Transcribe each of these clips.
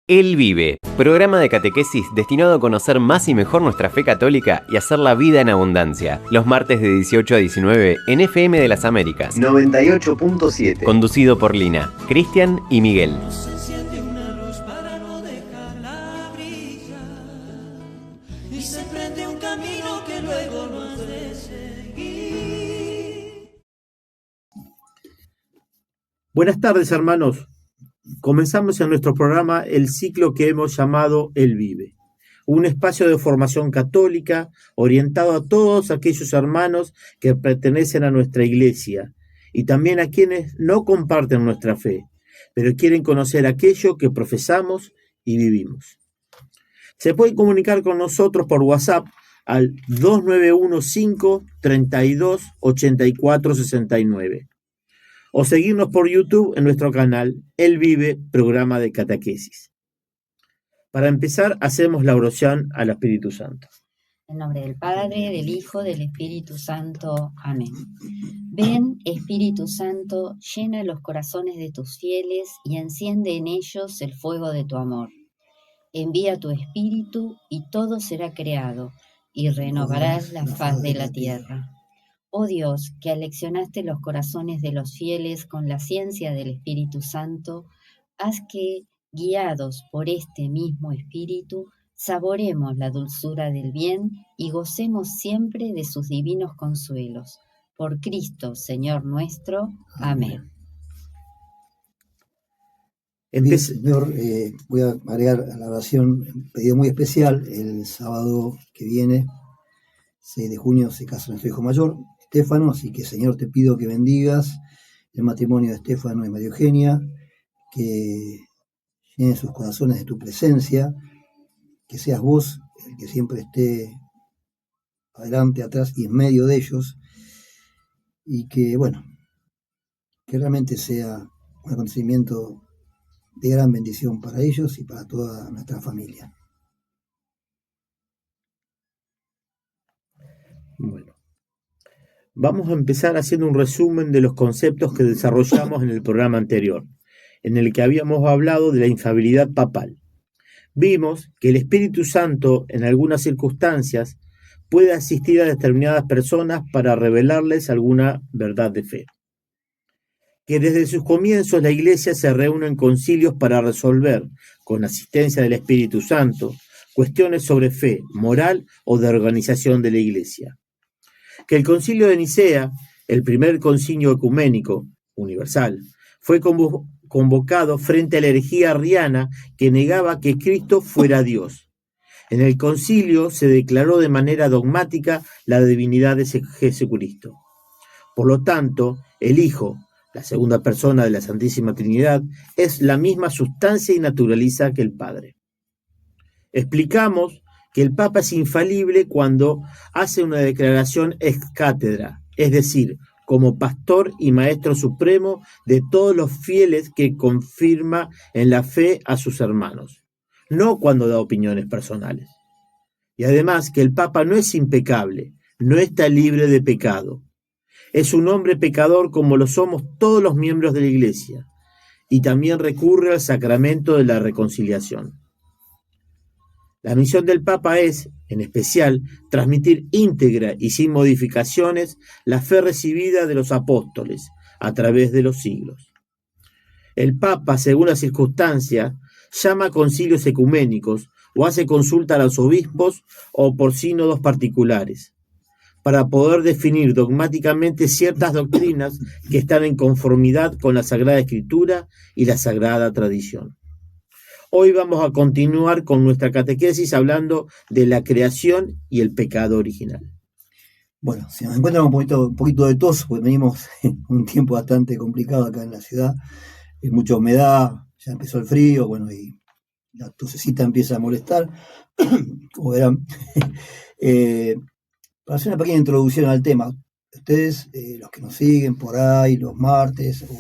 Él Vive, programa de catequesis destinado a conocer más y mejor nuestra fe católica y hacer la vida en abundancia. Los martes de 18 a 19 en FM de las Américas 98.7. Conducido por Lina, Cristian y Miguel. Buenas tardes, hermanos. Comenzamos en nuestro programa el ciclo que hemos llamado Él Vive, un espacio de formación católica orientado a todos aquellos hermanos que pertenecen a nuestra iglesia y también a quienes no comparten nuestra fe, pero quieren conocer aquello que profesamos y vivimos. Se pueden comunicar con nosotros por WhatsApp al 2915 32 84 69. O seguirnos por YouTube en nuestro canal Él Vive, programa de catequesis. Para empezar, hacemos la oración al Espíritu Santo. En nombre del Padre, del Hijo, del Espíritu Santo. Amén. Ven, Espíritu Santo, llena los corazones de tus fieles y enciende en ellos el fuego de tu amor. Envía tu Espíritu y todo será creado, y renovarás la faz de la tierra. Oh Dios, que aleccionaste los corazones de los fieles con la ciencia del Espíritu Santo, haz que, guiados por este mismo Espíritu, saboremos la dulzura del bien y gocemos siempre de sus divinos consuelos. Por Cristo, Señor nuestro. Amén. Bien, Señor, voy a agregar a la oración un pedido muy especial. El sábado que viene, 6 de junio, se casa nuestro hijo mayor, Estefano, así que, Señor, te pido que bendigas el matrimonio de Estefano y María Eugenia, que llenen sus corazones de tu presencia, que seas vos el que siempre esté adelante, atrás y en medio de ellos, y que, bueno, que realmente sea un acontecimiento de gran bendición para ellos y para toda nuestra familia. Bueno, vamos a empezar haciendo un resumen de los conceptos que desarrollamos en el programa anterior, en el que habíamos hablado de la infalibilidad papal. Vimos que el Espíritu Santo, en algunas circunstancias, puede asistir a determinadas personas para revelarles alguna verdad de fe. Que desde sus comienzos la Iglesia se reúne en concilios para resolver, con asistencia del Espíritu Santo, cuestiones sobre fe, moral o de organización de la Iglesia. Que el Concilio de Nicea, el primer concilio ecuménico universal, fue convocado frente a la herejía arriana que negaba que Cristo fuera Dios. En el concilio se declaró de manera dogmática la divinidad de Jesucristo. Por lo tanto, el Hijo, la segunda persona de la Santísima Trinidad, es la misma sustancia y naturaleza que el Padre. Explicamos que el Papa es infalible cuando hace una declaración ex cátedra, es decir, como pastor y maestro supremo de todos los fieles que confirma en la fe a sus hermanos, no cuando da opiniones personales. Y además que el Papa no es impecable, no está libre de pecado. Es un hombre pecador como lo somos todos los miembros de la Iglesia, y también recurre al sacramento de la reconciliación. La misión del Papa es, en especial, transmitir íntegra y sin modificaciones la fe recibida de los apóstoles a través de los siglos. El Papa, según las circunstancias, llama a concilios ecuménicos o hace consulta a los obispos o por sínodos particulares, para poder definir dogmáticamente ciertas doctrinas que están en conformidad con la Sagrada Escritura y la Sagrada Tradición. Hoy vamos a continuar con nuestra catequesis hablando de la creación y el pecado original. Bueno, si nos encuentran un poquito de tos, pues venimos un tiempo bastante complicado acá en la ciudad, hay mucha humedad, ya empezó el frío, bueno, y la tosecita empieza a molestar, como verán. Para hacer una pequeña introducción al tema, ustedes, los que nos siguen por ahí los martes, o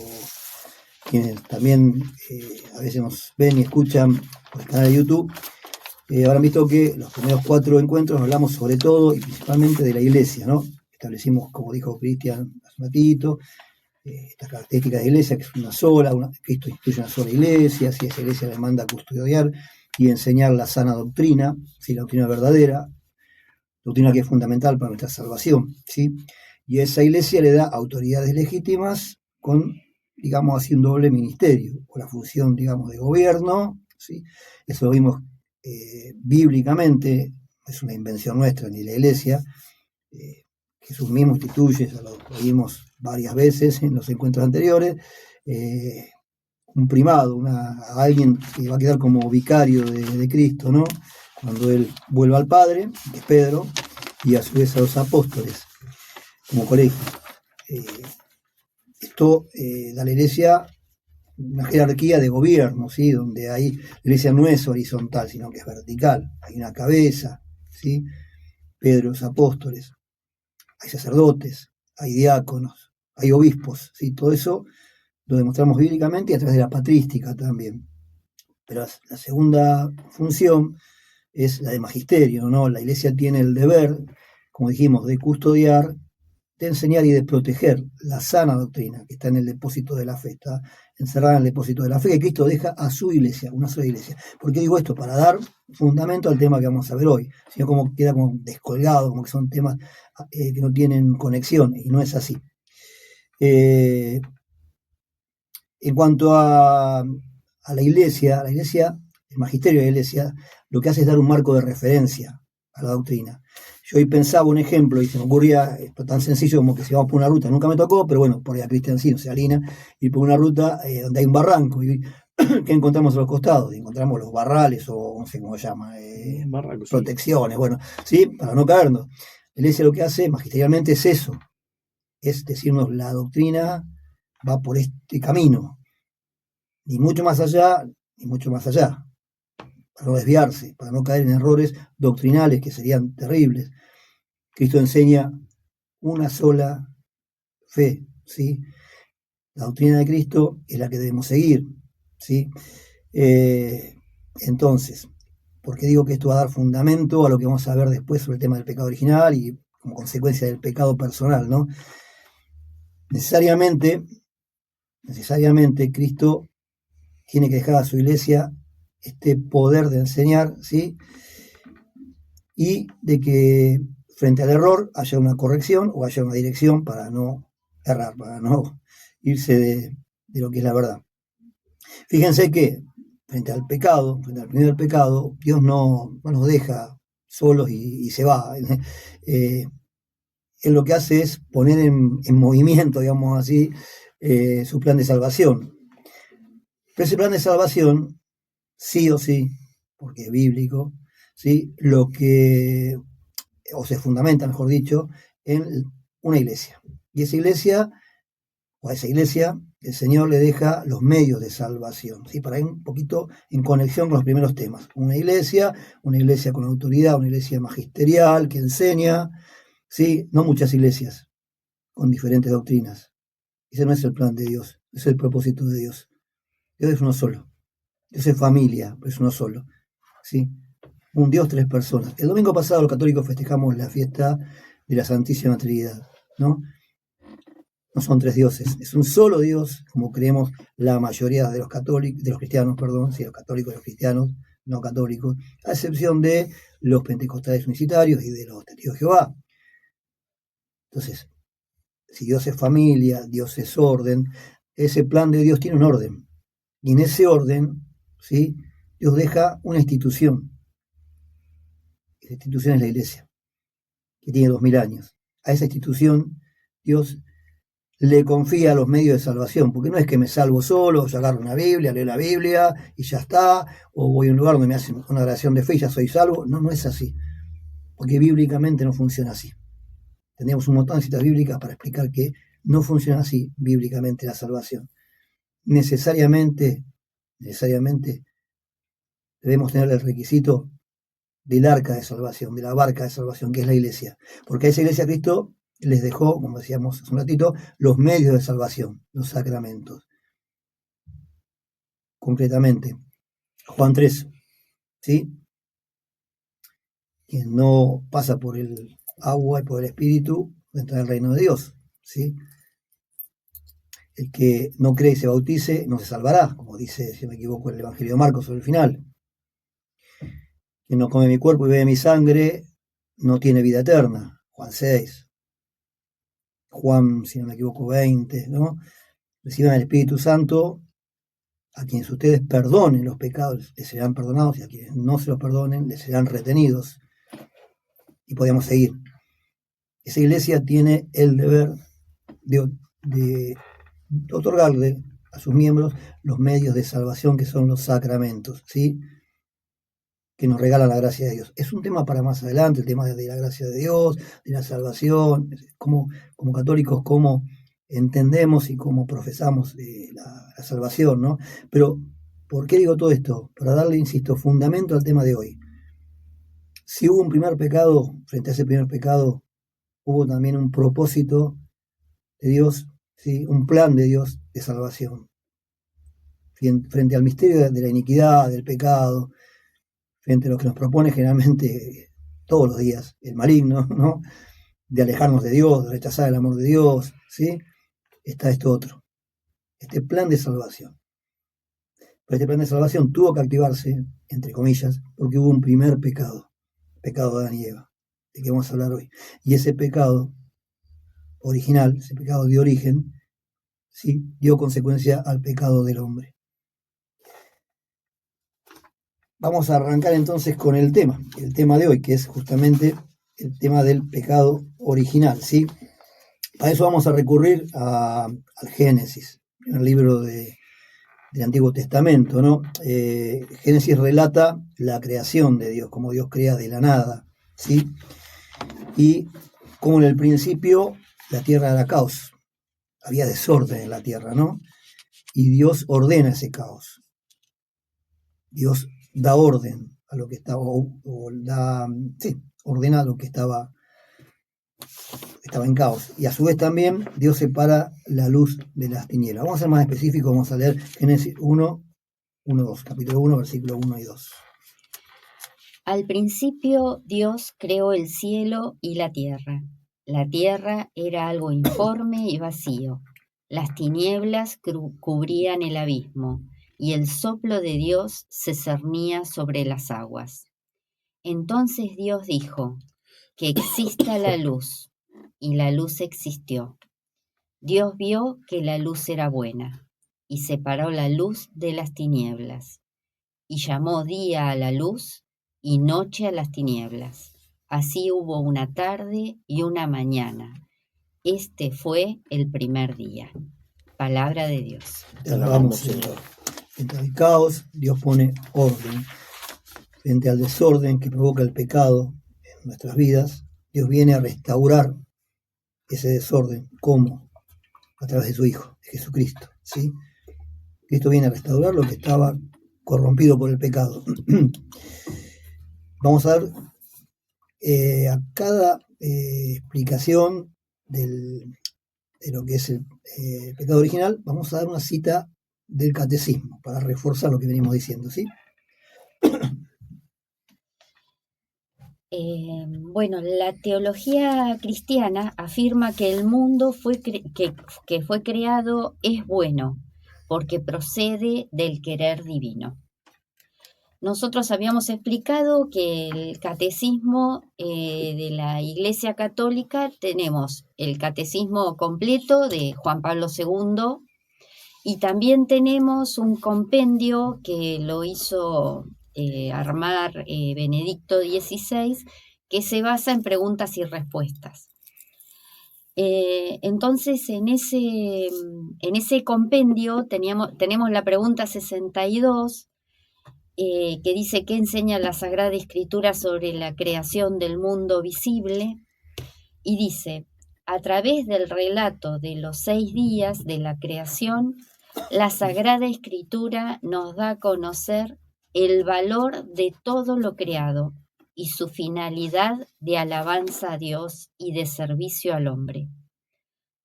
quienes también a veces nos ven y escuchan por el canal de YouTube, habrán visto que los primeros 4 encuentros hablamos sobre todo y principalmente de la Iglesia, ¿no? Establecimos, como dijo Cristian hace un ratito, estas características de la iglesia, que es una sola, Cristo instituye una sola iglesia, si esa iglesia le manda a custodiar y enseñar la sana doctrina, ¿sí? La doctrina verdadera, doctrina que es fundamental para nuestra salvación, ¿sí? Y esa iglesia le da autoridades legítimas con, digamos así, un doble ministerio, con la función, digamos, de gobierno, ¿sí? Eso lo vimos bíblicamente, es una invención nuestra ni la iglesia, Jesús mismo instituye, ya lo vimos varias veces en los encuentros anteriores, un primado, a alguien que va a quedar como vicario de Cristo, ¿no? Cuando él vuelva al Padre, que es Pedro, y a su vez a los apóstoles, como colegio. Esto da a la iglesia una jerarquía de gobierno, ¿sí? Donde la iglesia no es horizontal, sino que es vertical. Hay una cabeza, ¿sí? Pedro, los apóstoles, hay sacerdotes, hay diáconos, hay obispos, ¿sí? Todo eso lo demostramos bíblicamente y a través de la patrística también. Pero la segunda función es la de magisterio, ¿no? La iglesia tiene el deber, como dijimos, de custodiar, de enseñar y de proteger la sana doctrina que está en el depósito de la fe, está encerrada en el depósito de la fe que Cristo deja a su iglesia, una sola iglesia. ¿Por qué digo esto? Para dar fundamento al tema que vamos a ver hoy, sino como queda como descolgado, como que son temas que no tienen conexión, y no es así. En cuanto a la iglesia, el magisterio de la iglesia, lo que hace es dar un marco de referencia a la doctrina. Yo hoy pensaba un ejemplo y se me ocurría esto tan sencillo como que si vamos por una ruta, nunca me tocó, pero bueno, por ahí a Cristian sí, no se alina, ir por una ruta donde hay un barranco y ¿qué encontramos a los costados? Y encontramos los barrales o no sé cómo se llama, protecciones, bueno, sí, para no caernos. La iglesia lo que hace magisterialmente es eso, es decirnos la doctrina va por este camino, ni mucho más allá, ni mucho más allá, para no desviarse, para no caer en errores doctrinales que serían terribles. Cristo enseña una sola fe, ¿sí? La doctrina de Cristo es la que debemos seguir, ¿sí? Entonces, ¿por qué digo que esto va a dar fundamento a lo que vamos a ver después sobre el tema del pecado original y como consecuencia del pecado personal, ¿no? Necesariamente Cristo tiene que dejar a su iglesia este poder de enseñar, ¿sí? Y de que frente al error haya una corrección o haya una dirección para no errar, para no irse de lo que es la verdad. Fíjense que frente al pecado, frente al primer pecado, Dios no nos deja solos y se va. Él lo que hace es poner en movimiento, digamos así, su plan de salvación. Pero ese plan de salvación, sí o sí, porque es bíblico, ¿sí? Se fundamenta, mejor dicho, en una iglesia. Y esa iglesia, el Señor le deja los medios de salvación, ¿sí? Para ir un poquito en conexión con los primeros temas. Una iglesia con autoridad, una iglesia magisterial que enseña, ¿sí? No muchas iglesias con diferentes doctrinas. Ese no es el plan de Dios, es el propósito de Dios. Dios es uno solo. Dios es familia, pero es uno solo, ¿sí? Un Dios, tres personas. El domingo pasado los católicos festejamos la fiesta de la Santísima Trinidad, ¿no? No son tres dioses, es un solo Dios, como creemos la mayoría de los cristianos, sí, los católicos y los cristianos no católicos, a excepción de los pentecostales unicitarios y de los testigos de Jehová. Entonces, si Dios es familia, Dios es orden, ese plan de Dios tiene un orden. Y en ese orden, ¿sí? Dios deja una institución. Esa institución es la iglesia, que tiene 2000 años. A esa institución Dios le confía los medios de salvación, porque no es que me salvo solo, yo agarro una Biblia, leo la Biblia y ya está, o voy a un lugar donde me hacen una oración de fe y ya soy salvo. No, no es así, porque bíblicamente no funciona así. Tenemos un montón de citas bíblicas para explicar que no funciona así bíblicamente la salvación. Necesariamente debemos tener el requisito del arca de salvación, de la barca de salvación, que es la iglesia. Porque a esa iglesia Cristo les dejó, como decíamos hace un ratito, los medios de salvación, los sacramentos. Concretamente, Juan 3, ¿sí? Quien no pasa por el agua y por el Espíritu entra en el reino de Dios, ¿sí? El que no cree y se bautice no se salvará, como dice, si no me equivoco, el Evangelio de Marcos sobre el final. Quien no come mi cuerpo y bebe mi sangre no tiene vida eterna, Juan 6. Juan, si no me equivoco, 20, ¿no? Reciban el Espíritu Santo, a quienes ustedes perdonen los pecados les serán perdonados, y a quienes no se los perdonen les serán retenidos. Y podemos seguir. Esa iglesia tiene el deber de otorgarle a sus miembros los medios de salvación que son los sacramentos, ¿sí? Que nos regalan la gracia de Dios. Es un tema para más adelante, el tema de la gracia de Dios, de la salvación, como católicos, cómo entendemos y cómo profesamos la salvación, ¿no? Pero, ¿por qué digo todo esto? Para darle, insisto, fundamento al tema de hoy. Si hubo un primer pecado, frente a ese primer pecado, hubo también un propósito de Dios, ¿sí? Un plan de Dios de salvación. Frente al misterio de la iniquidad, del pecado, frente a lo que nos propone generalmente todos los días el maligno, ¿no? De alejarnos de Dios, de rechazar el amor de Dios, ¿sí? Está esto otro, este plan de salvación. Pero este plan de salvación tuvo que activarse, entre comillas, porque hubo un primer pecado, pecado de Adán y Eva, de que vamos a hablar hoy. Y ese pecado original, ese pecado de origen, ¿sí? Dio consecuencia al pecado del hombre. Vamos a arrancar entonces con el tema de hoy, que es justamente el tema del pecado original, ¿sí? Para eso vamos a recurrir al Génesis, el libro del Antiguo Testamento, ¿no? Génesis relata la creación de Dios, cómo Dios crea de la nada, ¿sí? Y como en el principio la tierra era caos, había desorden en la tierra, ¿no? Y Dios ordena ese caos. Dios da orden a lo que estaba, ordena lo que estaba en caos. Y a su vez también Dios separa la luz de las tinieblas. Vamos a ser más específicos, vamos a leer Génesis 2, capítulo 1, versículo 1 y 2. Al principio Dios creó el cielo y la tierra. La tierra era algo informe y vacío. Las tinieblas cubrían el abismo, y el soplo de Dios se cernía sobre las aguas. Entonces Dios dijo, que exista la luz, y la luz existió. Dios vio que la luz era buena, y separó la luz de las tinieblas, y llamó día a la luz, y noche a las tinieblas. Así hubo una tarde y una mañana. Este fue el primer día. Palabra de Dios. Te alabamos, Señor. Frente al caos, Dios pone orden. Frente al desorden que provoca el pecado en nuestras vidas, Dios viene a restaurar ese desorden. ¿Cómo? A través de su Hijo, de Jesucristo, ¿sí? Cristo viene a restaurar lo que estaba corrompido por el pecado. Vamos a ver a cada explicación de lo que es el pecado original, vamos a dar una cita del catecismo para reforzar lo que venimos diciendo, ¿sí? Bueno, la teología cristiana afirma que el mundo que fue creado es bueno, porque procede del querer divino. Nosotros habíamos explicado que el catecismo de la Iglesia Católica, tenemos el catecismo completo de Juan Pablo II, y también tenemos un compendio que lo hizo armar Benedicto XVI, que se basa en preguntas y respuestas. Entonces, en ese compendio tenemos la pregunta 62, que dice: ¿qué enseña la Sagrada Escritura sobre la creación del mundo visible? Y dice: a través del relato de los 6 días de la creación, la Sagrada Escritura nos da a conocer el valor de todo lo creado y su finalidad de alabanza a Dios y de servicio al hombre.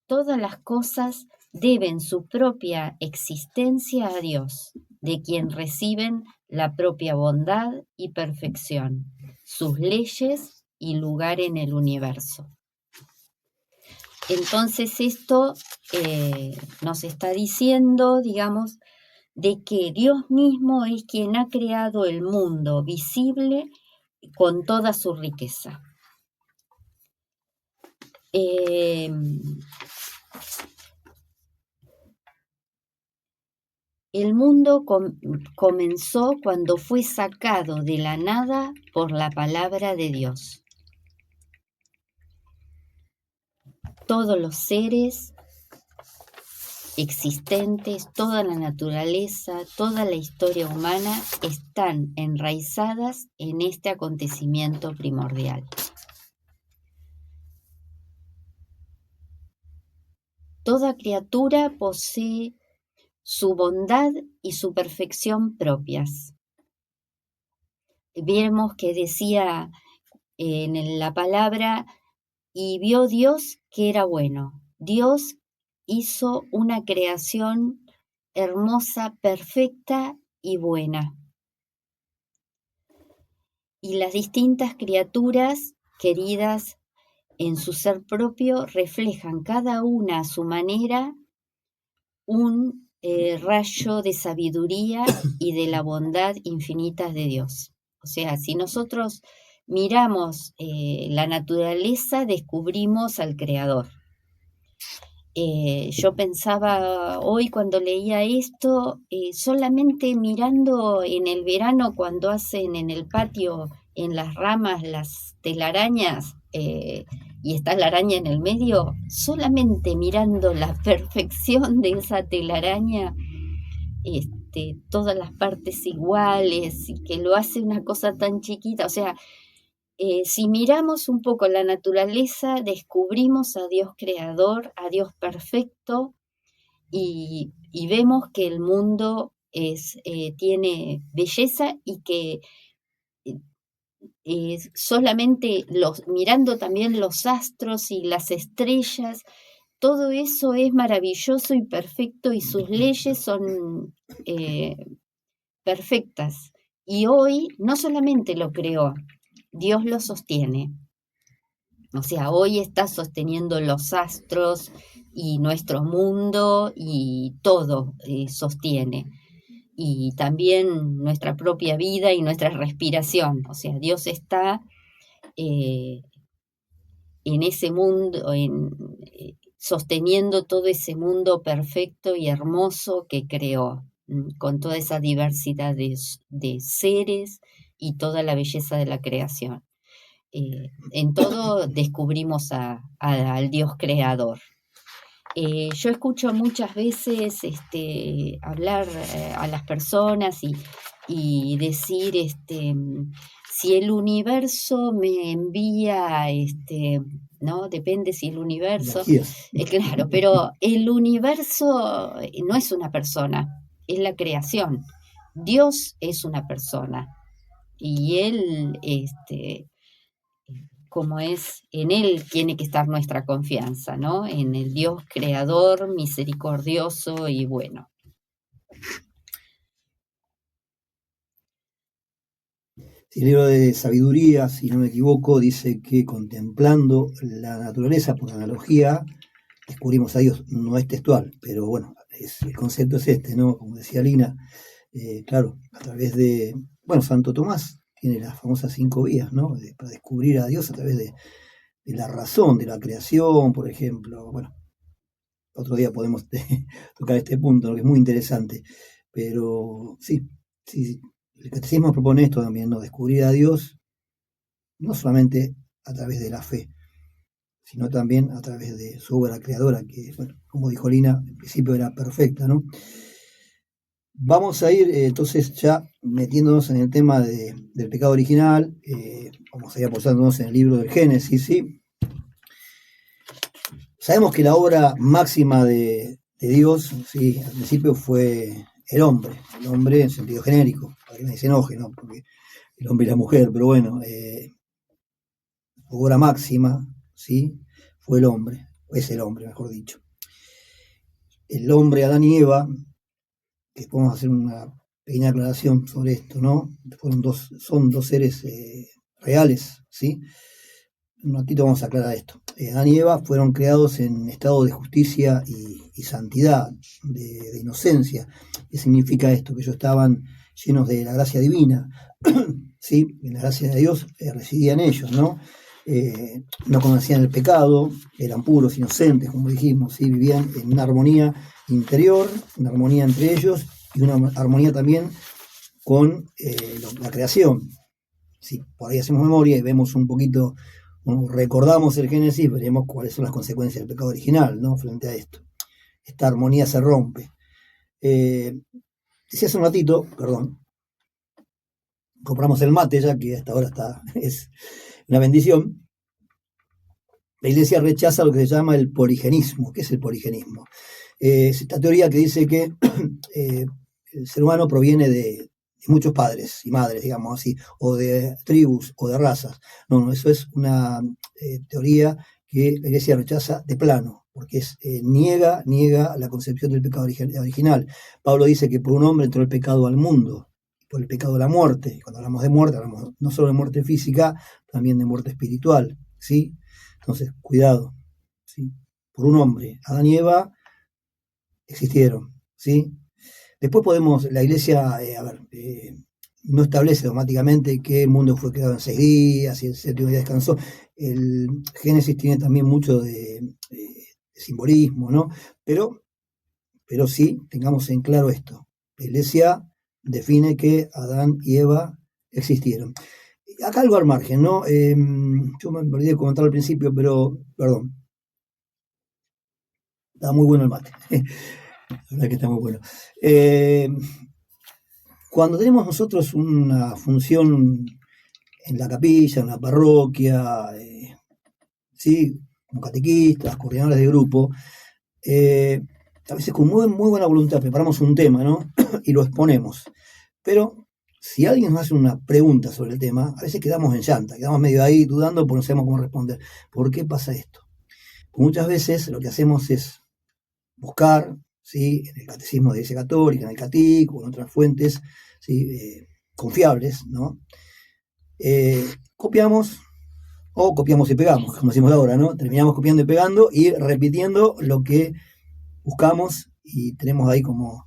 Todas las cosas deben su propia existencia a Dios, de quien reciben la propia bondad y perfección, sus leyes y lugar en el universo. Entonces esto nos está diciendo, digamos, de que Dios mismo es quien ha creado el mundo visible con toda su riqueza. El mundo comenzó cuando fue sacado de la nada por la palabra de Dios. Todos los seres existentes, toda la naturaleza, toda la historia humana están enraizadas en este acontecimiento primordial. Toda criatura posee su bondad y su perfección propias. Vemos que decía en la palabra, y vio Dios que era bueno. Dios hizo una creación hermosa, perfecta y buena. Y las distintas criaturas queridas en su ser propio reflejan cada una a su manera un rayo de sabiduría y de la bondad infinitas de Dios. O sea, si nosotros miramos la naturaleza, descubrimos al Creador. Yo pensaba hoy cuando leía esto, solamente mirando en el verano cuando hacen en el patio, en las ramas, las telarañas, y está la araña en el medio, solamente mirando la perfección de esa telaraña, todas las partes iguales, y que lo hace una cosa tan chiquita, o sea, si miramos un poco la naturaleza, descubrimos a Dios creador, a Dios perfecto, y vemos que el mundo tiene belleza y que solamente mirando también los astros y las estrellas, todo eso es maravilloso y perfecto y sus leyes son perfectas. Y hoy no solamente lo creó, Dios lo sostiene. O sea, hoy está sosteniendo los astros y nuestro mundo y todo sostiene. Y también nuestra propia vida y nuestra respiración. O sea, Dios está en ese mundo, sosteniendo todo ese mundo perfecto y hermoso que creó, con toda esa diversidad de seres y toda la belleza de la creación. En todo descubrimos al Dios creador. Yo escucho muchas veces hablar a las personas y decir, si el universo me envía, ¿no? Depende si el universo... claro, pero el universo no es una persona, es la creación. Dios es una persona y Él... como es, en Él tiene que estar nuestra confianza, ¿no? En el Dios creador, misericordioso y bueno. El libro de Sabiduría, si no me equivoco, dice que contemplando la naturaleza por analogía, descubrimos a Dios. No es textual, pero bueno, el concepto es este, ¿no? Como decía Lina, claro, a través de, bueno, Santo Tomás tiene las famosas 5 vías, ¿no? Para descubrir a Dios a través de la razón, de la creación, por ejemplo. Bueno, otro día podemos tocar este punto, que es muy interesante. Pero sí, el catecismo propone esto también, ¿no? Descubrir a Dios no solamente a través de la fe, sino también a través de su obra creadora, que, bueno, como dijo Lina, en principio era perfecta, ¿no? Vamos a ir entonces ya metiéndonos en el tema del pecado original, vamos a ir apoyándonos en el libro del Génesis, ¿sí? Sabemos que la obra máxima de Dios, ¿sí? Al principio fue el hombre en sentido genérico, para que nadie se enoje, ¿no? Porque el hombre y la mujer, pero bueno, obra máxima, ¿sí? Fue el hombre, es el hombre, mejor dicho. El hombre, Adán y Eva, que podemos hacer una pequeña aclaración sobre esto, ¿no? Son dos seres reales, ¿sí? un ratito vamos a aclarar esto. Adán y Eva fueron creados en estado de justicia y santidad, de inocencia. ¿Qué significa esto? Que ellos estaban llenos de la gracia divina, ¿sí? En la gracia de Dios residía en ellos, ¿no? No conocían el pecado, eran puros, inocentes, como dijimos, ¿sí? Vivían en una armonía interior, una armonía entre ellos y una armonía también con la creación. Si por ahí hacemos memoria y vemos un poquito, recordamos el Génesis, veremos cuáles son las consecuencias del pecado original, ¿no? Frente a esto. Esta armonía se rompe. Decía hace un ratito, perdón, compramos el mate ya que hasta ahora es una bendición. La Iglesia rechaza lo que se llama el poligenismo. ¿Qué es el poligenismo? Es esta teoría que dice que el ser humano proviene de muchos padres y madres, digamos así, o de tribus o de razas. No, eso es una teoría que la Iglesia rechaza de plano, porque niega la concepción del pecado original. Pablo dice que por un hombre entró el pecado al mundo, por el pecado de la muerte. Y cuando hablamos de muerte, hablamos no solo de muerte física, también de muerte espiritual, ¿sí? Entonces, cuidado, ¿sí? Por un hombre, Adán y Eva existieron, ¿sí? Después la Iglesia, no establece dogmáticamente que el mundo fue creado en 6 días y el 7º día descansó. El Génesis tiene también mucho de simbolismo, ¿no? Pero sí, tengamos en claro esto. La Iglesia define que Adán y Eva existieron. Acá algo al margen, ¿no? Yo me olvidé de comentar al principio, pero, perdón. Está muy bueno el mate. La verdad que está muy bueno. Cuando tenemos nosotros una función en la capilla, en la parroquia, ¿sí? Como catequistas, coordinadores de grupo, a veces con muy buena voluntad preparamos un tema, ¿no? Y lo exponemos. Pero si alguien nos hace una pregunta sobre el tema, a veces quedamos en llanta, quedamos medio ahí dudando porque no sabemos cómo responder. ¿Por qué pasa esto? Pues muchas veces lo que hacemos es buscar, ¿sí? En el catecismo de la Iglesia Católica, en el CATIC o en otras fuentes, ¿sí? Confiables, ¿no? Copiamos y pegamos, como decimos ahora, ¿no? Terminamos copiando y pegando y repitiendo lo que buscamos y tenemos ahí como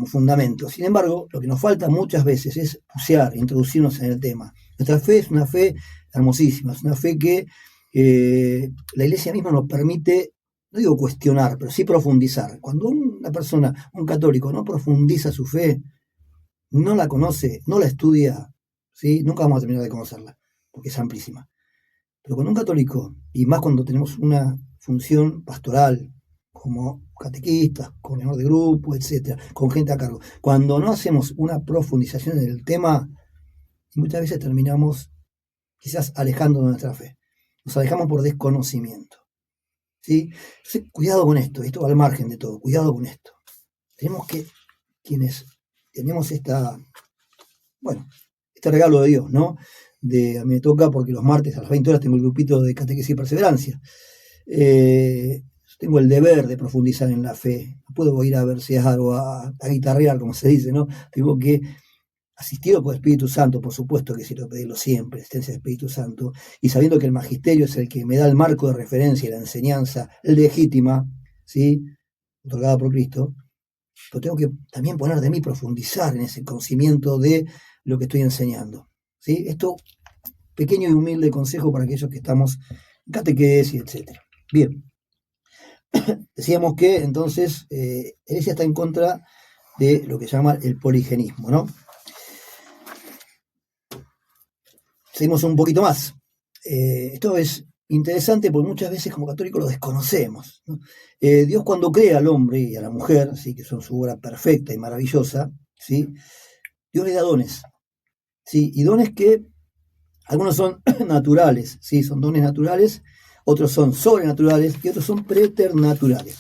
fundamento. Sin embargo, lo que nos falta muchas veces es bucear, introducirnos en el tema. Nuestra fe es una fe hermosísima, es una fe que la Iglesia misma nos permite, no digo cuestionar, pero sí profundizar. Cuando una persona, un católico, no profundiza su fe, no la conoce, no la estudia, ¿sí? Nunca vamos a terminar de conocerla, porque es amplísima. Pero cuando un católico, y más cuando tenemos una función pastoral, como catequistas, coordinador de grupo, etcétera, con gente a cargo, cuando no hacemos una profundización en el tema, muchas veces terminamos quizás alejándonos de nuestra fe. Nos alejamos por desconocimiento, ¿sí? Entonces, cuidado con esto va al margen de todo, cuidado con esto. Tenemos que, quienes tenemos este regalo de Dios, ¿no? A mí me toca porque los martes a las 20 horas tengo el grupito de catequesis y perseverancia. Tengo el deber de profundizar en la fe. No puedo ir a versear o a guitarrear, como se dice, ¿no? Tengo que, asistido por el Espíritu Santo, por supuesto que quiero pedirlo siempre, existencia del Espíritu Santo, y sabiendo que el magisterio es el que me da el marco de referencia y la enseñanza legítima, ¿sí? Otorgada por Cristo, pero tengo que también poner de mí, profundizar en ese conocimiento de lo que estoy enseñando, ¿sí? Esto, pequeño y humilde consejo para aquellos que estamos en catequesis, etc. Bien. Decíamos que entonces Iglesia está en contra de lo que se llama el poligenismo, ¿no? Seguimos un poquito más. Esto es interesante porque muchas veces como católicos lo desconocemos, ¿no? Dios cuando crea al hombre y a la mujer, ¿sí? Que son su obra perfecta y maravillosa, ¿sí? Dios le da dones, ¿sí? Y dones que algunos son naturales, ¿sí? Son dones naturales, otros son sobrenaturales y otros son preternaturales.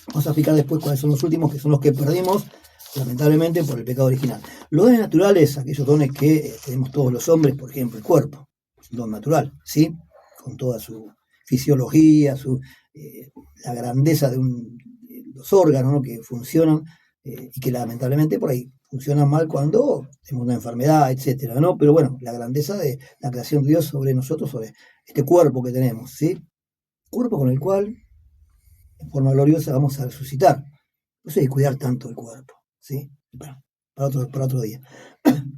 Vamos a explicar después cuáles son los últimos, que son los que perdimos, lamentablemente, por el pecado original. Los dones naturales, aquellos dones que tenemos todos los hombres, por ejemplo, el cuerpo, es un don natural, ¿sí? Con toda su fisiología, la grandeza de los órganos, ¿no? Que funcionan y que lamentablemente por ahí funcionan mal cuando tenemos una enfermedad, etcétera, ¿no? Pero bueno, la grandeza de la creación de Dios sobre nosotros, sobre este cuerpo que tenemos, ¿sí? Cuerpo con el cual, en forma gloriosa, vamos a resucitar. No sé, cuidar tanto el cuerpo, ¿sí? Bueno, para otro día.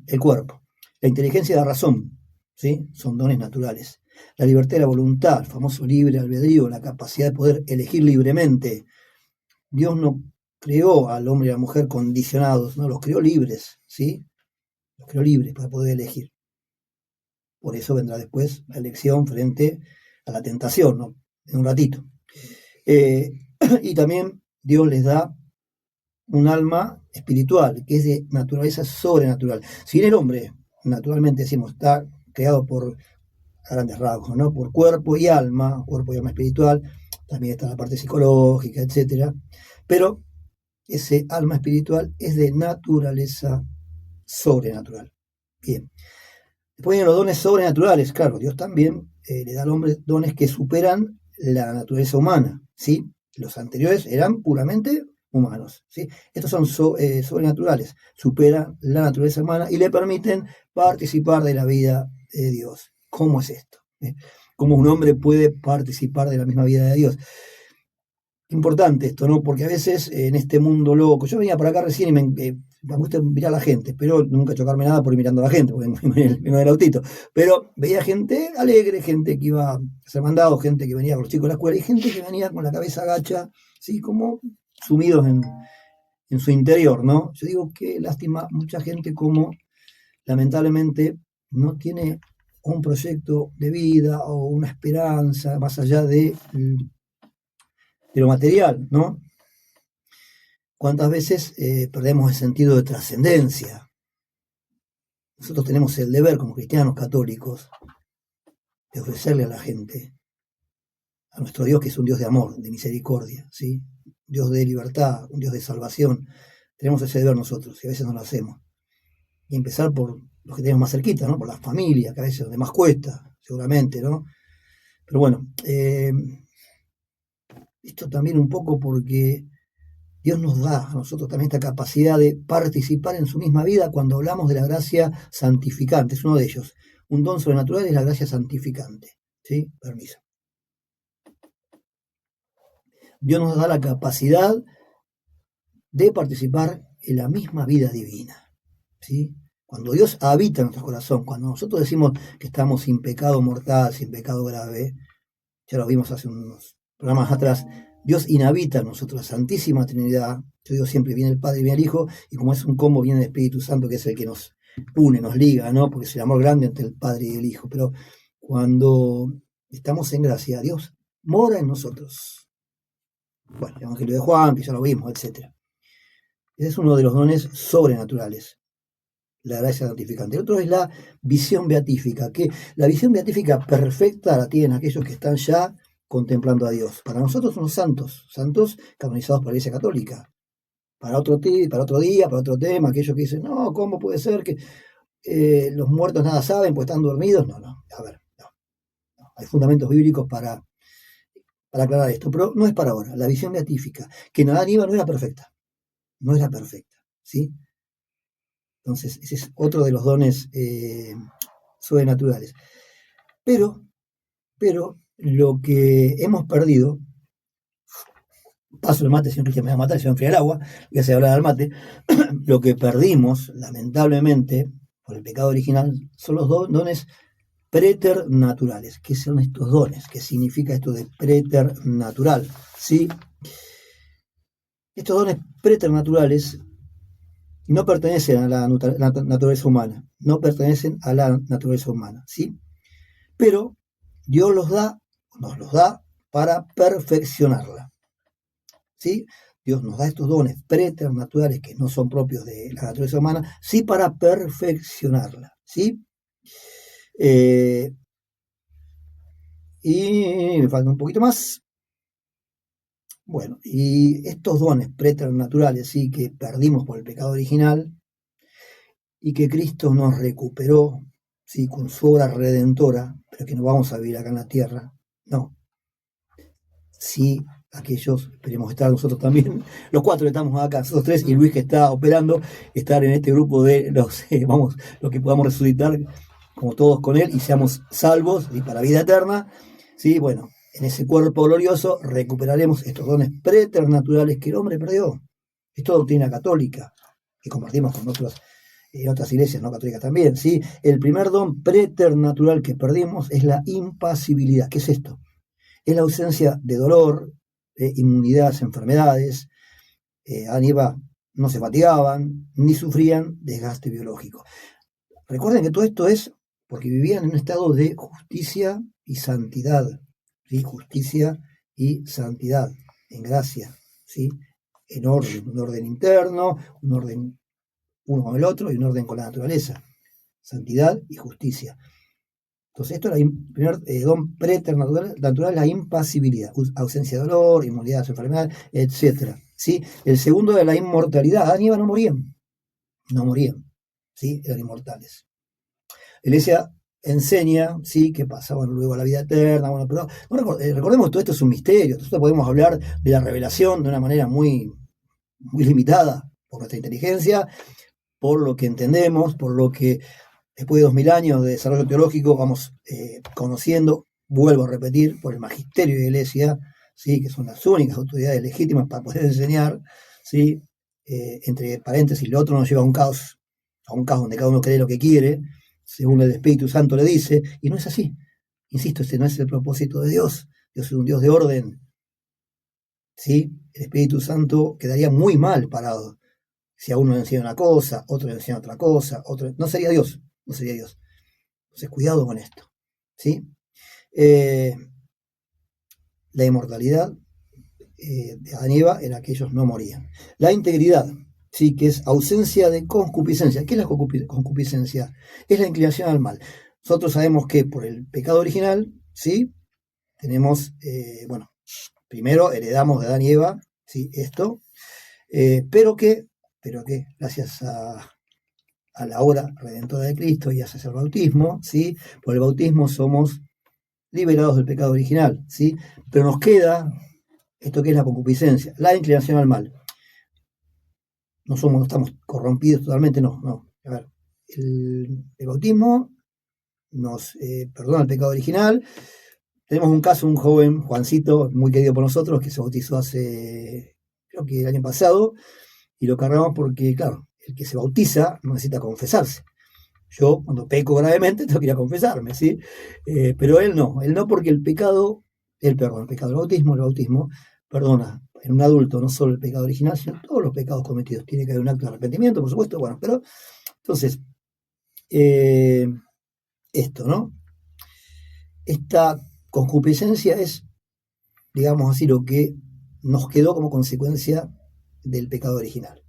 El cuerpo, la inteligencia y la razón, ¿sí? Son dones naturales. La libertad y la voluntad, el famoso libre albedrío, la capacidad de poder elegir libremente. Dios no creó al hombre y a la mujer condicionados, no, los creó libres, ¿sí? Los creó libres para poder elegir. Por eso vendrá después la elección frente a la tentación, ¿no? En un ratito. Y también Dios les da un alma espiritual, que es de naturaleza sobrenatural. Si bien el hombre, naturalmente decimos, está creado por a grandes rasgos, ¿no? Por cuerpo y alma espiritual, también está la parte psicológica, etcétera. Pero ese alma espiritual es de naturaleza sobrenatural. Bien. Después vienen los dones sobrenaturales. Claro, Dios también le da al hombre dones que superan la naturaleza humana, ¿sí? Los anteriores eran puramente humanos, ¿sí? Estos son sobrenaturales, superan la naturaleza humana y le permiten participar de la vida de Dios. ¿Cómo es esto? ¿Cómo un hombre puede participar de la misma vida de Dios? Importante esto, ¿no? Porque a veces en este mundo loco, yo venía por acá recién y me gusta mirar a la gente, pero nunca chocarme nada por ir mirando a la gente, porque vengo del autito, pero veía gente alegre, gente que iba a ser mandado, gente que venía con los chicos de la escuela y gente que venía con la cabeza agacha, ¿sí? Como sumidos en su interior, ¿no? Yo digo, qué lástima, mucha gente como lamentablemente no tiene un proyecto de vida o una esperanza más allá de lo material, ¿no? ¿Cuántas veces perdemos el sentido de trascendencia? Nosotros tenemos el deber como cristianos católicos de ofrecerle a la gente, a nuestro Dios que es un Dios de amor, de misericordia, ¿sí? Dios de libertad, un Dios de salvación. Tenemos ese deber nosotros y a veces no lo hacemos. Y empezar por los que tenemos más cerquita, ¿no? Por las familias, que a veces es donde más cuesta, seguramente, ¿no? Pero bueno, esto también un poco porque Dios nos da a nosotros también esta capacidad de participar en su misma vida cuando hablamos de la gracia santificante. Es uno de ellos. Un don sobrenatural es la gracia santificante. ¿Sí? Permiso. Dios nos da la capacidad de participar en la misma vida divina. ¿Sí? Cuando Dios habita en nuestro corazón, cuando nosotros decimos que estamos sin pecado mortal, sin pecado grave, ya lo vimos hace unos programas atrás, Dios inhabita en nosotros, la Santísima Trinidad. Yo digo siempre, viene el Padre y viene el Hijo, y como es un combo, viene el Espíritu Santo, que es el que nos une, nos liga, ¿no? Porque es el amor grande entre el Padre y el Hijo. Pero cuando estamos en gracia, Dios mora en nosotros. Bueno, el Evangelio de Juan, que ya lo vimos, etc. Ese es uno de los dones sobrenaturales, la gracia santificante. El otro es la visión beatífica, que la visión beatífica perfecta la tienen aquellos que están ya contemplando a Dios. Para nosotros son los santos canonizados por la Iglesia Católica. Para otro día, para otro tema, aquellos que dicen, no, ¿cómo puede ser que los muertos nada saben, pues están dormidos? No, a ver, no. Hay fundamentos bíblicos para aclarar esto, pero no es para ahora. La visión beatífica, que en Adán y Eva no era perfecta, ¿sí? Entonces, ese es otro de los dones sobrenaturales. Pero lo que hemos perdido, paso el mate, señor Cristian me va a matar, se va a enfriar el agua, voy a hacer hablar al mate, lo que perdimos, lamentablemente, por el pecado original, son los dones preternaturales. ¿Qué son estos dones? ¿Qué significa esto de preternatural? ¿Sí? Estos dones preternaturales no pertenecen a la naturaleza humana, ¿sí? Pero Dios nos los da para perfeccionarla, ¿sí? Dios nos da estos dones preternaturales que no son propios de la naturaleza humana, sí, para perfeccionarla, ¿sí? Y me falta un poquito más. Bueno, y estos dones preternaturales, sí, que perdimos por el pecado original y que Cristo nos recuperó, sí, con su obra redentora, pero que no vamos a vivir acá en la tierra, no. Sí, aquellos, esperemos estar nosotros también, los 4 estamos acá, nosotros 3 y Luis que está operando, estar en este grupo de los que podamos resucitar como todos con él y seamos salvos y para vida eterna, ¿sí? Bueno, en ese cuerpo glorioso recuperaremos estos dones preternaturales que el hombre perdió. Esto es doctrina católica, que compartimos con otras iglesias no católicas también, ¿sí? El primer don preternatural que perdimos es la impasibilidad. ¿Qué es esto? Es la ausencia de dolor, de inmunidad a las enfermedades. Adán y Eva no se fatigaban ni sufrían desgaste biológico. Recuerden que todo esto es porque vivían en un estado de justicia y santidad, ¿sí? Justicia y santidad, en gracia, ¿sí? En orden, un orden interno, un orden uno con el otro y un orden con la naturaleza, santidad y justicia. Entonces esto es el primer don preternatural, la impasibilidad, ausencia de dolor, inmunidad a las enfermedades, etc. ¿Sí? El segundo es la inmortalidad. Adán y Eva no morían, ¿sí? Eran inmortales. La Iglesia enseña, ¿sí? Que pasaban luego a la vida eterna, bueno, pero recordemos que todo esto es un misterio. Nosotros podemos hablar de la revelación de una manera muy, muy limitada por nuestra inteligencia, por lo que entendemos, por lo que después de 2000 años de desarrollo teológico vamos conociendo, vuelvo a repetir, por el magisterio de la Iglesia, ¿sí? Que son las únicas autoridades legítimas para poder enseñar, ¿sí? Entre paréntesis, lo otro nos lleva a un caos donde cada uno cree lo que quiere, según el Espíritu Santo le dice, y no es así. Insisto, este no es el propósito de Dios. Dios es un Dios de orden, ¿sí? El Espíritu Santo quedaría muy mal parado si a uno le enseña una cosa, otro le enseña otra cosa, no sería Dios. Entonces, cuidado con esto, ¿sí? La inmortalidad de Adán y Eva era que ellos no morían. La integridad, ¿sí? Que es ausencia de concupiscencia. ¿Qué es la concupiscencia? Es la inclinación al mal. Nosotros sabemos que por el pecado original, ¿sí? Tenemos, primero heredamos de Adán y Eva, ¿sí? Esto, pero que gracias a la obra redentora de Cristo y gracias al bautismo, ¿sí? Por el bautismo somos liberados del pecado original, ¿sí? Pero nos queda esto que es la concupiscencia, la inclinación al mal. No estamos corrompidos totalmente, no. A ver, el bautismo nos perdona el pecado original. Tenemos un caso, un joven, Juancito, muy querido por nosotros, que se bautizó hace, creo que el año pasado, y lo cargamos porque, claro, el que se bautiza no necesita confesarse. Yo, cuando peco gravemente, tengo que ir a confesarme, ¿sí? Pero él no porque el pecado del bautismo perdona en un adulto no solo el pecado original, sino todos los pecados cometidos. Tiene que haber un acto de arrepentimiento, por supuesto, bueno, pero entonces, esto, ¿no? Esta concupiscencia es, digamos así, lo que nos quedó como consecuencia del pecado original.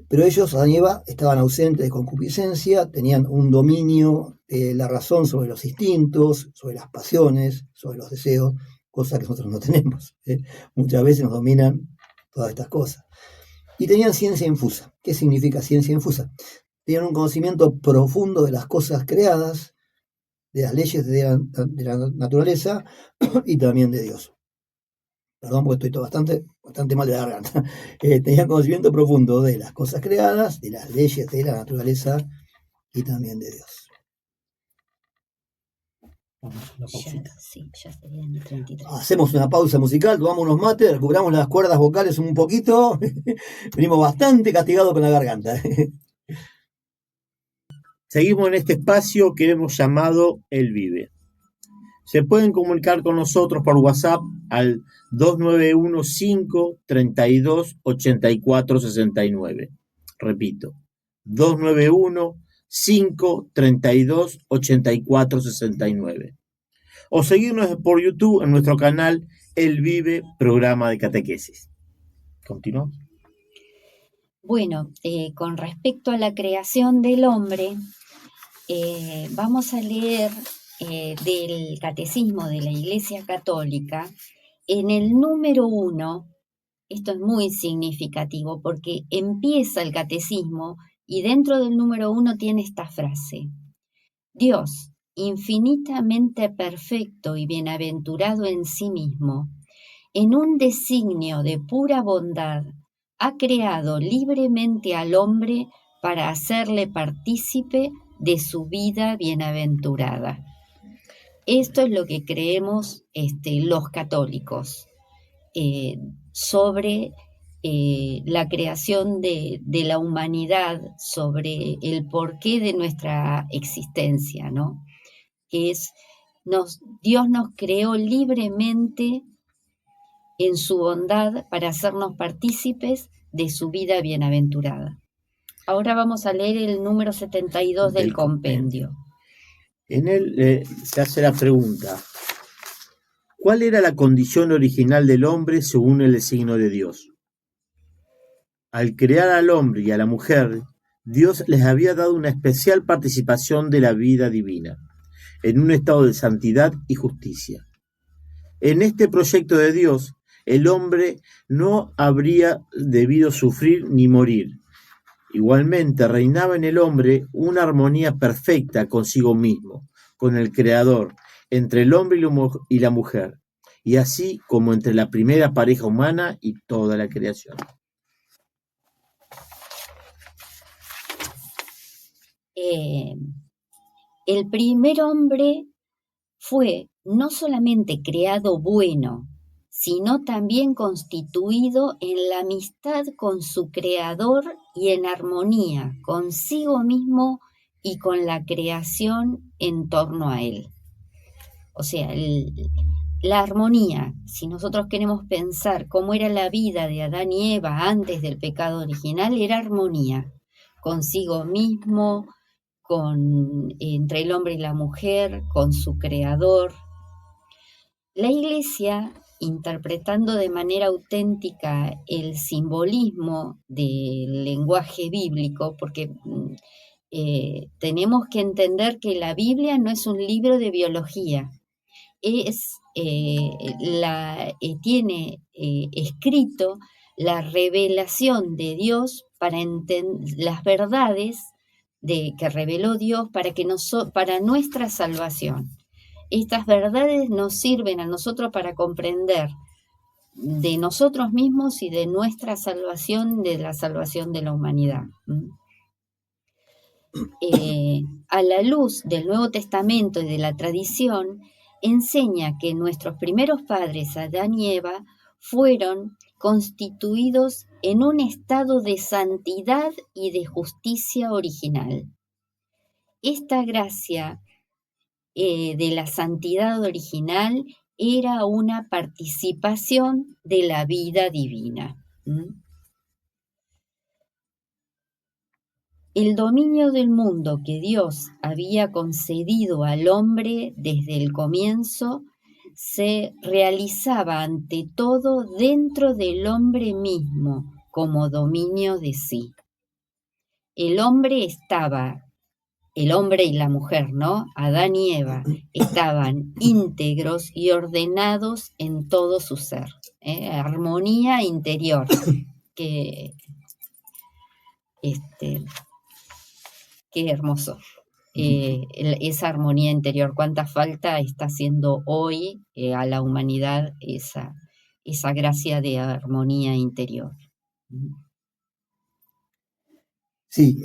Pero ellos, Adán y Eva, estaban ausentes de concupiscencia, tenían un dominio de la razón sobre los instintos, sobre las pasiones, sobre los deseos, cosa que nosotros no tenemos. Muchas veces nos dominan todas estas cosas. Y tenían ciencia infusa. ¿Qué significa ciencia infusa? Tenían un conocimiento profundo de las cosas creadas, de las leyes de la naturaleza y también de Dios. Perdón, porque estoy bastante mal de la garganta. Tenían conocimiento profundo de las cosas creadas, de las leyes de la naturaleza y también de Dios. Ya sería en el 33. Hacemos una pausa musical, tomamos unos mates, recuperamos las cuerdas vocales un poquito. Venimos bastante castigados con la garganta. Seguimos en este espacio que hemos llamado El Vive. Se pueden comunicar con nosotros por WhatsApp al 2915-328469. Repito, 2915-328469. O seguirnos por YouTube en nuestro canal El Vive, programa de catequesis. ¿Continuamos? Bueno, con respecto a la creación del hombre, vamos a leer del Catecismo de la Iglesia Católica, en el número 1, esto es muy significativo porque empieza el Catecismo y dentro del número 1 tiene esta frase: Dios, infinitamente perfecto y bienaventurado en sí mismo, en un designio de pura bondad, ha creado libremente al hombre para hacerle partícipe de su vida bienaventurada. Esto es lo que creemos los católicos sobre la creación de la humanidad, sobre el porqué de nuestra existencia, ¿no? Que es, Dios nos creó libremente en su bondad para hacernos partícipes de su vida bienaventurada. Ahora vamos a leer el número 72 del compendio. En él se hace la pregunta: ¿cuál era la condición original del hombre según el designio de Dios? Al crear al hombre y a la mujer, Dios les había dado una especial participación de la vida divina, en un estado de santidad y justicia. En este proyecto de Dios, el hombre no habría debido sufrir ni morir. Igualmente reinaba en el hombre una armonía perfecta consigo mismo, con el Creador, entre el hombre y la mujer, y así como entre la primera pareja humana y toda la creación. El primer hombre fue no solamente creado bueno, sino también constituido en la amistad con su Creador y en armonía consigo mismo y con la creación en torno a él. O sea, la armonía, si nosotros queremos pensar cómo era la vida de Adán y Eva antes del pecado original, era armonía consigo mismo, entre el hombre y la mujer, con su Creador. La Iglesia, interpretando de manera auténtica el simbolismo del lenguaje bíblico, porque tenemos que entender que la Biblia no es un libro de biología, tiene escrito la revelación de Dios para las verdades que reveló Dios para nuestra salvación. Estas verdades nos sirven a nosotros para comprender de nosotros mismos y de nuestra salvación, de la salvación de la humanidad. A la luz del Nuevo Testamento y de la tradición, enseña que nuestros primeros padres, Adán y Eva, fueron constituidos en un estado de santidad y de justicia original. Esta gracia de la santidad original era una participación de la vida divina. El dominio del mundo que Dios había concedido al hombre desde el comienzo se realizaba ante todo dentro del hombre mismo como dominio de sí. El hombre y la mujer, ¿no? Adán y Eva estaban íntegros y ordenados en todo su ser. Armonía interior. Qué hermoso. Esa armonía interior. Cuánta falta está haciendo hoy a la humanidad esa gracia de armonía interior. Sí,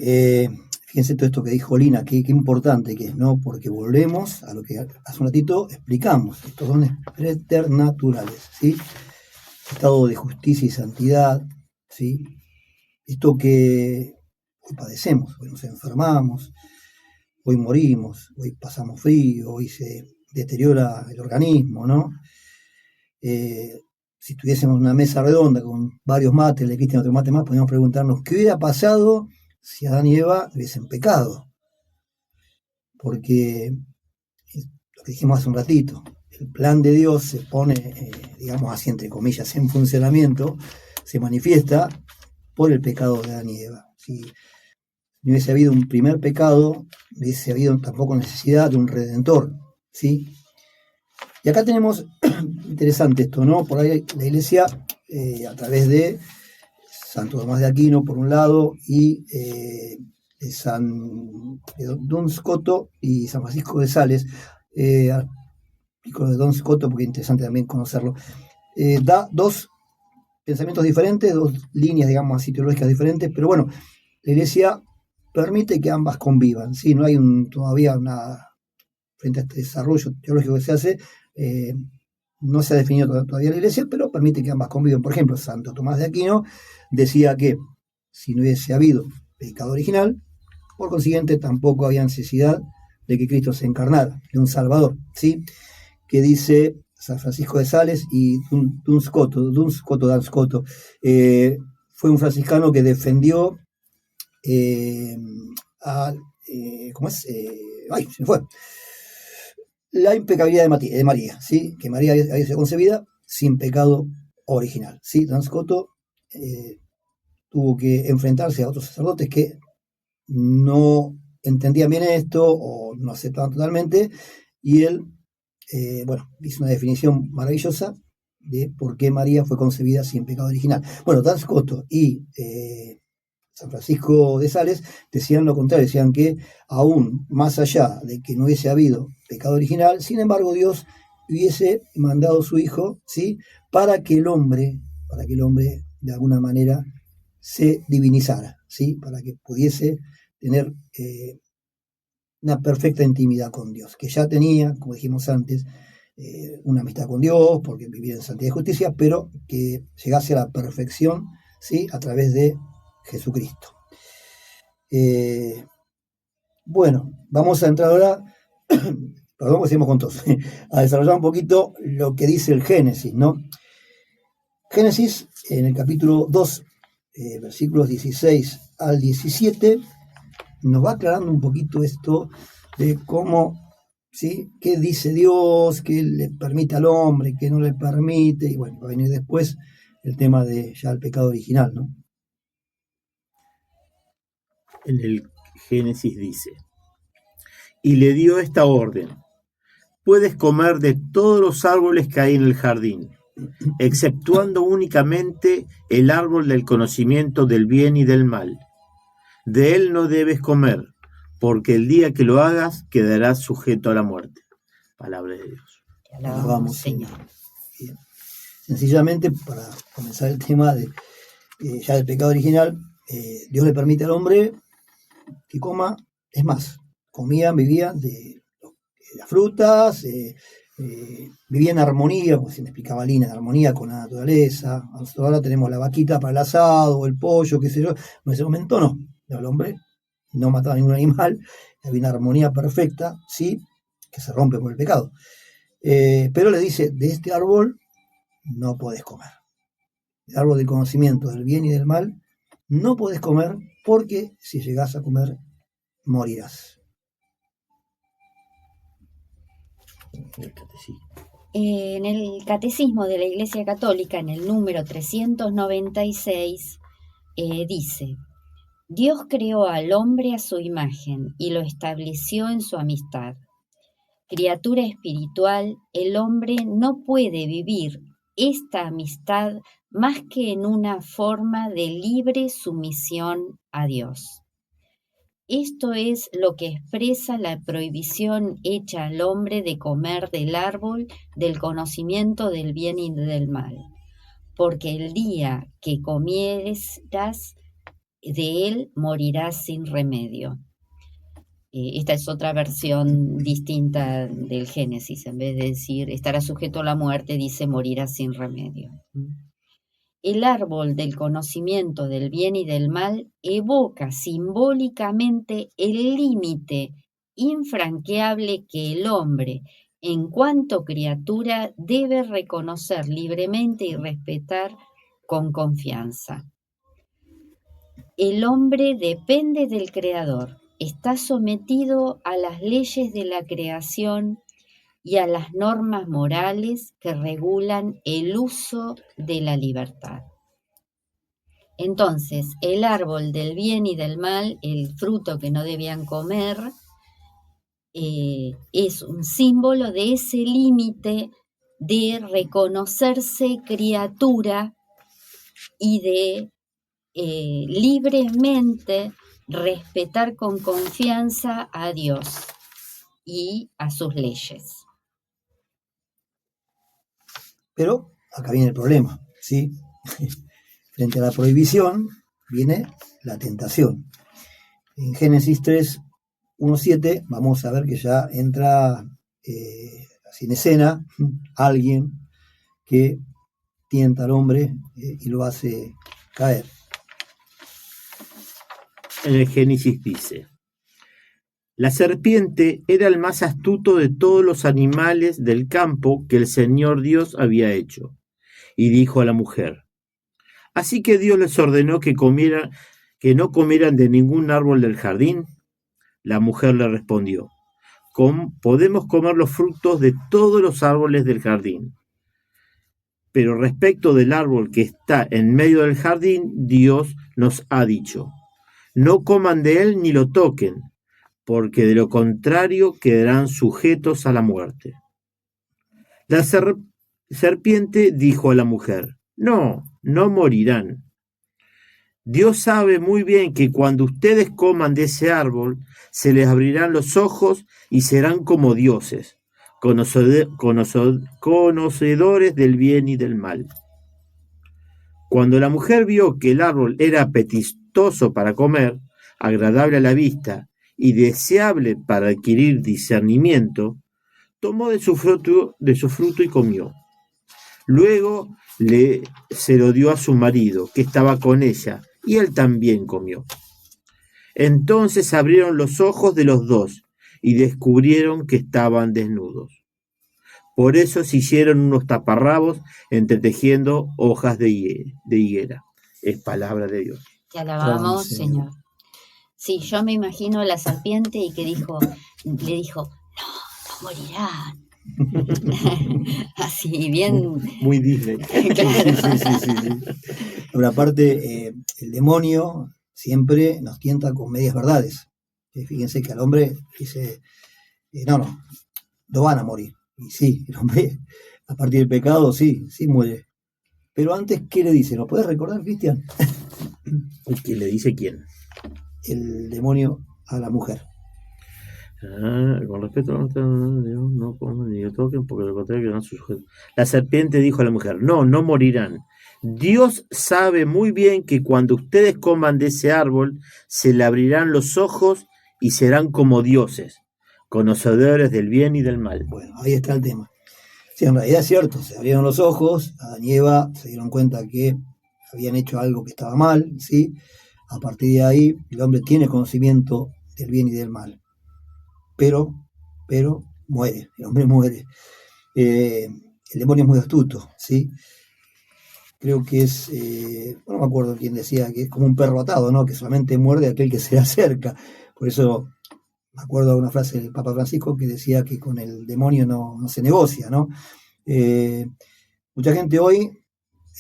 fíjense todo esto que dijo Lina, qué importante que es, ¿no? Porque volvemos a lo que hace un ratito explicamos, estos dones preternaturales, ¿sí? Estado de justicia y santidad, ¿sí? Esto que hoy padecemos, hoy nos enfermamos, hoy morimos, hoy pasamos frío, hoy se deteriora el organismo, ¿no? Si tuviésemos una mesa redonda con varios mates, le quiten otro mate más, podríamos preguntarnos qué hubiera pasado si Adán y Eva hubiesen pecado. Porque lo que dijimos hace un ratito, el plan de Dios se pone, digamos así, entre comillas, en funcionamiento, se manifiesta por el pecado de Adán y Eva. Si no hubiese habido un primer pecado, no hubiese habido tampoco necesidad de un redentor, ¿sí? Y acá tenemos, interesante esto, ¿no? Por ahí la Iglesia, a través de Santo Tomás de Aquino, por un lado, y de Don Scoto y San Francisco de Sales, pico de Don Scoto, porque es interesante también conocerlo, da dos pensamientos diferentes, dos líneas, digamos así, teológicas diferentes, pero bueno, la Iglesia permite que ambas convivan, ¿sí? No hay todavía frente a este desarrollo teológico que se hace, no se ha definido todavía la Iglesia, pero permite que ambas convivan. Por ejemplo, Santo Tomás de Aquino decía que si no hubiese habido pecado original, por consiguiente tampoco había necesidad de que Cristo se encarnara, de un Salvador, ¿sí? Que dice San Francisco de Sales y Duns Scoto, fue un franciscano que defendió la impecabilidad de María, ¿sí? Que María había sido concebida sin pecado original, ¿sí? Duns Scoto tuvo que enfrentarse a otros sacerdotes que no entendían bien esto o no aceptaban totalmente, y él hizo una definición maravillosa de por qué María fue concebida sin pecado original. Bueno, Duns Scoto y San Francisco de Sales decían lo contrario, decían que aún más allá de que no hubiese habido pecado original, sin embargo Dios hubiese mandado a su Hijo, ¿sí? para que el hombre de alguna manera se divinizara, ¿sí? Para que pudiese tener una perfecta intimidad con Dios, que ya tenía, como dijimos antes, una amistad con Dios, porque vivía en santidad y justicia, pero que llegase a la perfección, ¿sí? A través de Jesucristo. Bueno, vamos a entrar ahora, perdón que seguimos juntos, a desarrollar un poquito lo que dice el Génesis, ¿no? Génesis, en el capítulo 2, versículos 16 al 17, nos va aclarando un poquito esto de cómo, ¿sí? ¿Qué dice Dios? ¿Qué le permite al hombre? ¿Qué no le permite? Y bueno, va a venir después el tema de ya el pecado original, ¿no? En el Génesis dice: y le dio esta orden: puedes comer de todos los árboles que hay en el jardín, exceptuando únicamente el árbol del conocimiento del bien y del mal. De él no debes comer, porque el día que lo hagas quedarás sujeto a la muerte. Palabra de Dios. Te alabamos, Señor. Bien. Sencillamente, para comenzar el tema de ya del pecado original, Dios le permite al hombre que coma, es más, vivían de las frutas, vivía en armonía, como se me explicaba Lina, en armonía con la naturaleza. Nosotros ahora tenemos la vaquita para el asado, o el pollo, qué sé yo. En ese momento no. El hombre no mataba a ningún animal, había una armonía perfecta, sí, que se rompe por el pecado. Pero le dice: de este árbol no podés comer. El árbol del conocimiento del bien y del mal no podés comer, porque si llegás a comer, morirás. En el Catecismo de la Iglesia Católica, en el número 396, dice: Dios creó al hombre a su imagen y lo estableció en su amistad. Criatura espiritual, el hombre no puede vivir esta amistad más que en una forma de libre sumisión a Dios. Esto es lo que expresa la prohibición hecha al hombre de comer del árbol del conocimiento del bien y del mal, porque el día que comieres de él morirás sin remedio. Esta es otra versión distinta del Génesis. En vez de decir estará sujeto a la muerte, dice morirás sin remedio. El árbol del conocimiento del bien y del mal evoca simbólicamente el límite infranqueable que el hombre, en cuanto criatura, debe reconocer libremente y respetar con confianza. El hombre depende del Creador, está sometido a las leyes de la creación y a las normas morales que regulan el uso de la libertad. Entonces, el árbol del bien y del mal, el fruto que no debían comer, es un símbolo de ese límite de reconocerse criatura y de libremente respetar con confianza a Dios y a sus leyes. Pero acá viene el problema, ¿sí? Frente a la prohibición viene la tentación. En Génesis 3, 1:7 vamos a ver que ya entra así en escena alguien que tienta al hombre y lo hace caer. En el Génesis dice: la serpiente era el más astuto de todos los animales del campo que el Señor Dios había hecho. Y dijo a la mujer: así que Dios les ordenó que no comieran de ningún árbol del jardín. La mujer le respondió: podemos comer los frutos de todos los árboles del jardín. Pero respecto del árbol que está en medio del jardín, Dios nos ha dicho: no coman de él ni lo toquen, porque de lo contrario quedarán sujetos a la muerte. La serpiente dijo a la mujer: no morirán. Dios sabe muy bien que cuando ustedes coman de ese árbol, se les abrirán los ojos y serán como dioses, conocedores del bien y del mal. Cuando la mujer vio que el árbol era apetitoso para comer, agradable a la vista y deseable para adquirir discernimiento, tomó de su fruto y comió. Luego se lo dio a su marido, que estaba con ella, y él también comió. Entonces abrieron los ojos de los dos y descubrieron que estaban desnudos. Por eso se hicieron unos taparrabos entretejiendo hojas de higuera. Es palabra de Dios. Te alabamos, Señor. Sí, yo me imagino a la serpiente y que le dijo, no morirán. Así, bien. Muy Disney. Claro. Sí. Pero aparte, el demonio siempre nos tienta con medias verdades. Fíjense que al hombre dice, no van a morir. Y sí, el hombre, a partir del pecado, sí muere. Pero antes, ¿qué le dice? ¿Lo puedes recordar, Cristian? ¿Qué le dice quién? El demonio a la mujer. Con respecto a Dios, no coman ni lo toquen, porque lo contrario quedarán sujetos. La serpiente dijo a la mujer: no morirán. Dios sabe muy bien que cuando ustedes coman de ese árbol, se le abrirán los ojos y serán como dioses, conocedores del bien y del mal. Bueno, ahí está el tema. Sí, en realidad es cierto, se abrieron los ojos, Adán y Eva se dieron cuenta que habían hecho algo que estaba mal, ¿sí? A partir de ahí, el hombre tiene conocimiento del bien y del mal. Pero muere, el hombre muere. El demonio es muy astuto, ¿sí? Creo que es, no me acuerdo quién decía, que es como un perro atado, ¿no? Que solamente muerde a aquel que se le acerca. Por eso me acuerdo de una frase del Papa Francisco que decía que con el demonio no se negocia, ¿no? Mucha gente hoy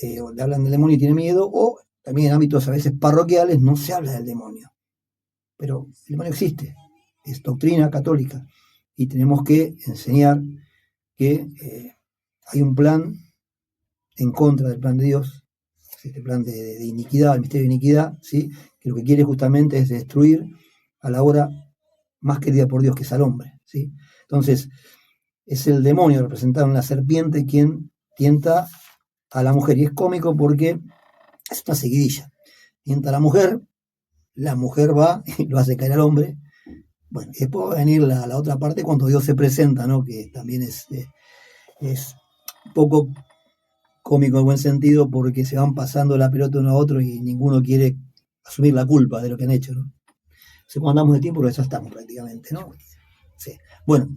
le hablan del demonio y tiene miedo, o también en ámbitos a veces parroquiales no se habla del demonio. Pero el demonio existe, es doctrina católica, y tenemos que enseñar que hay un plan en contra del plan de Dios, este plan de iniquidad, el misterio de iniquidad, ¿sí? Que lo que quiere justamente es destruir a la hora más querida por Dios, que es al hombre, ¿sí? Entonces, es el demonio representado en la serpiente quien tienta a la mujer, y es cómico porque es una seguidilla. Tienta a la mujer va y lo hace caer al hombre. Bueno, y después va a venir la otra parte cuando Dios se presenta, ¿no? Que también es un poco cómico en buen sentido, porque se van pasando la pelota uno a otro y ninguno quiere asumir la culpa de lo que han hecho, ¿no? Entonces, cuando andamos de tiempo, porque ya estamos prácticamente, ¿no? Sí. Bueno,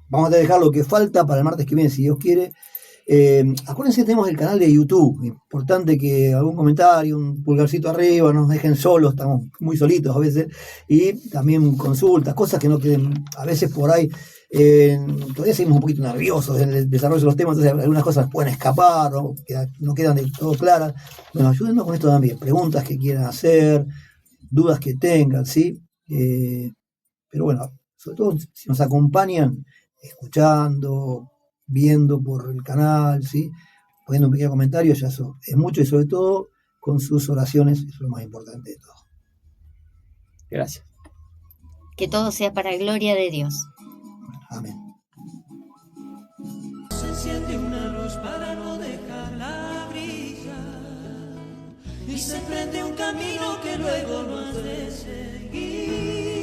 vamos a dejar lo que falta para el martes que viene, si Dios quiere. Acuérdense que tenemos el canal de YouTube. Importante que algún comentario, un pulgarcito arriba, no nos dejen solos, estamos muy solitos a veces. Y también consultas, cosas que no queden, a veces por ahí. Todavía seguimos un poquito nerviosos en el desarrollo de los temas, entonces algunas cosas pueden escapar, no quedan del todo claras. Bueno, ayúdennos con esto también. Preguntas que quieran hacer, dudas que tengan, ¿sí? Pero bueno, sobre todo si nos acompañan escuchando, viendo por el canal, ¿sí? Poniendo un pequeño comentario, ya eso es mucho, y sobre todo con sus oraciones, es lo más importante de todo. Gracias. Que todo sea para gloria de Dios. Amén. Se enciende una luz. luz para no dejarla brillar, y se emprende un camino que luego no has de seguir.